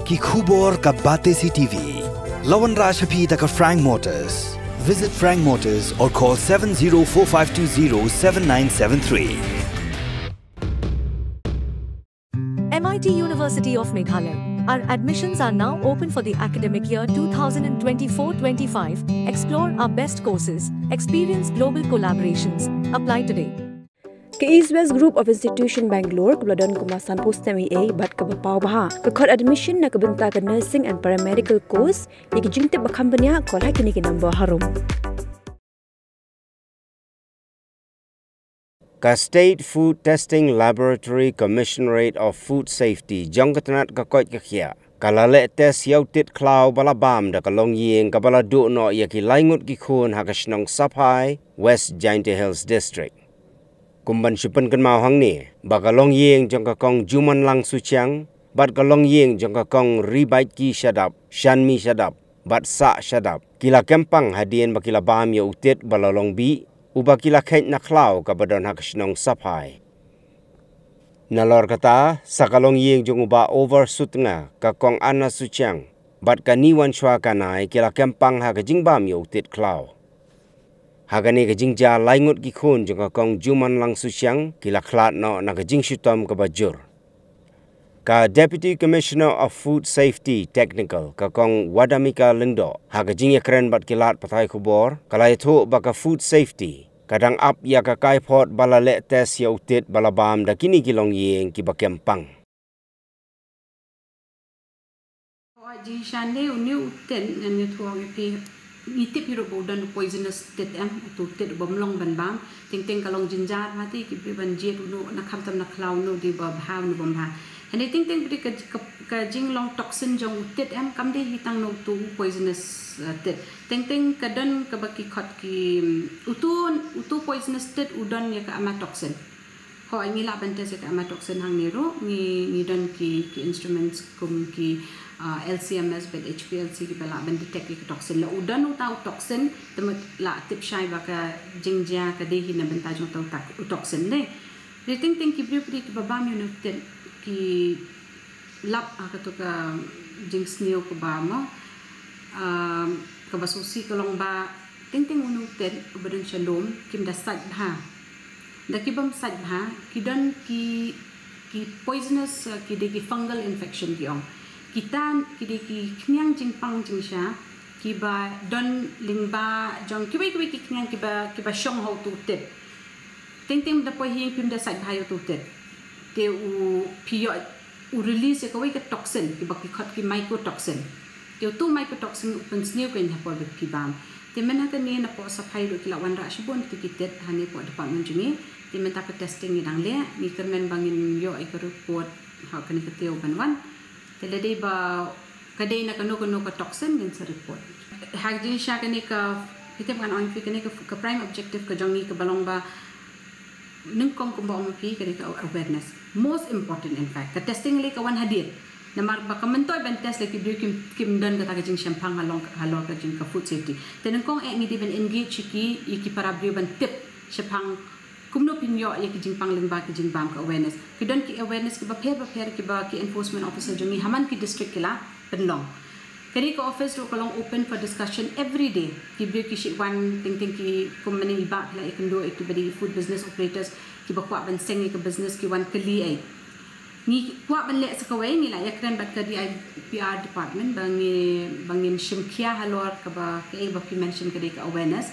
ki khubor ka Bate CTV. Lawan Rashapi da ka Frank Motors. Visit Frank Motors or call 7045207973. MIT University of Meghalaya. Our admissions are now open for the academic year 2024-25. Explore our best courses. Experience global collaborations. Apply today. Ke East West Group of Institution Bangalore kebeladon kumasan post MA bat ke bapau baha ke kod admission na kebenta ke nursing and paramedical course yang jingte bakambanya kol hai kini ke number harum. Ka State Food Testing Laboratory Commissionerate of Food Safety jangkatanat ka koit ka khia kalale test yautit klau balabam da kalong yeng kabala du no yaki laingut ki khun hakashnong Sapai West Jainte Hills District. Kumban sipan kan mau hang ni bakalong yeng jang ka kong Juman Lang Suchang bat kalong yeng jang ka kong Ribait ki Shadap Shanmi Shadap bat Sa Shadap kila kempang hadien bakila bam ya utit balalong bi ubakila kait na klau kabadon hakashnong Sapai. Nalor kata sakalong yeng jang uba over sutnga ka kong Anna Suchang bat kaniwan shwa kanai kila kempang hakajing bam ya utit klau. Hagani kajing ja laingut ki khun jong kong Juman Lang Suchang kila khlat no na kajing shutam ka bajur. Ka Deputy Commissioner of Food Safety Technical ka kong Wadamika Lindo hagajing ya keren bat kilat patai khubor kalai thu baka food safety kadang up ya ka kai pot balale test ya utit balabam da kini kilong yeng ki bakempang. Ji shande uni uten na tuang pi itip hiro bodan poisonous tet tu tet bomlong ban bam ting kalong jinjar mati ki ban jet no na khamtam na klaw no di ba bhaw no bam ha and ting ka jing long toxin jong tet kam de hitang no tu poisonous tet ting ka don ka baki khot ki utu poisonous tet udon ya ka ama toxin ho angi la ban tes ka ama toxin hang nero ni don ki instruments kum ki LCMS but HPLC ki bala ban detect ki toxin la udan utau toxin temat la tip shai baka jingja ka dehi na benta jong tau tak toxin ne ting ki pri ki babam yunutet ki lap ka to ka jing sneo ko ba mo ka basusi ka long ba ting unutet ubadon shalom kim da sat ha da ki bam sat ha ki don ki poisonous ki de ki fungal infection ki ong kita kidi knyang jing pang jing sha kiba don lingba jong kibai ki knyang kiba shong ho tu tet ting da po hing pim da sai bhayo tu tet te u pio u release ka wai ka toxin kiba ki khot ki mycotoxin te tu mycotoxin upen sneu ken ha po ki bam te mena ka ni na po sa phai lo ki la wan ra shibon ti ki tet hani po department jini te menta ka testing ni dang le ni kermen bangin yo ai ka report ha kan ka teo ban wan Telade ba kadai na kano ka toxin din sa report. Hagjin siya kani ka kita kan on fi kani ka prime objective ka jongi ka balong ba nungkong kumba mo pi kani ka awareness. Most important in fact ka testing le ka wan hadir. Na mar ba kamantoy ban test like kim dan ka tagajing champang halong ka jing ka food safety. Tenungkong ni di ban engage ki para ban tip champang kumno pinyo ya ki jingpang lingba ki jingbam ka awareness kidon ki awareness ki ba pher ki enforcement officer jongi haman ki district kila penlong kani ko office ro kalong open for discussion every day ki bi ki shi one ting ki company ba la ikendo activity food business operators ki ba kwa ban seng ki business ki one kali ai ni kwa ban le sa kawai ni la yakran bat ka di PR department bangin shimkia halor ka ba ki ba ki mention ka awareness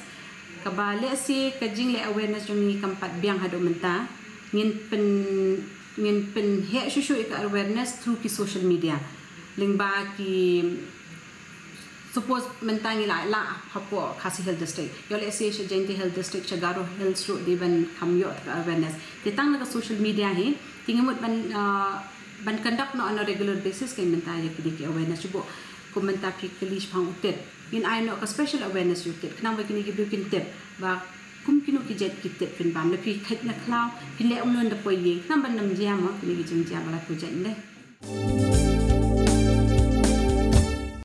kabale si kajing le awareness jong ni kampat biang hado menta ngin pen he shushu ka awareness through ki social media lingba ki suppose menta ngi la hapo Khasi Hill district yo le si Jainte Hill district Chagaro Hills ro diban kamyo ka awareness titang na ka social media he tingamot ban conduct no on a regular basis kay menta ya ki awareness subo komenta ki kalish phang utet in I know ka special awareness utet kanang ba kini gibukin tip ba kum kino ki jet ki tip pin bam le pi khat na klaw pin le omlon da poye nam ban nam jia mo kini gi jing jia bala ko jet le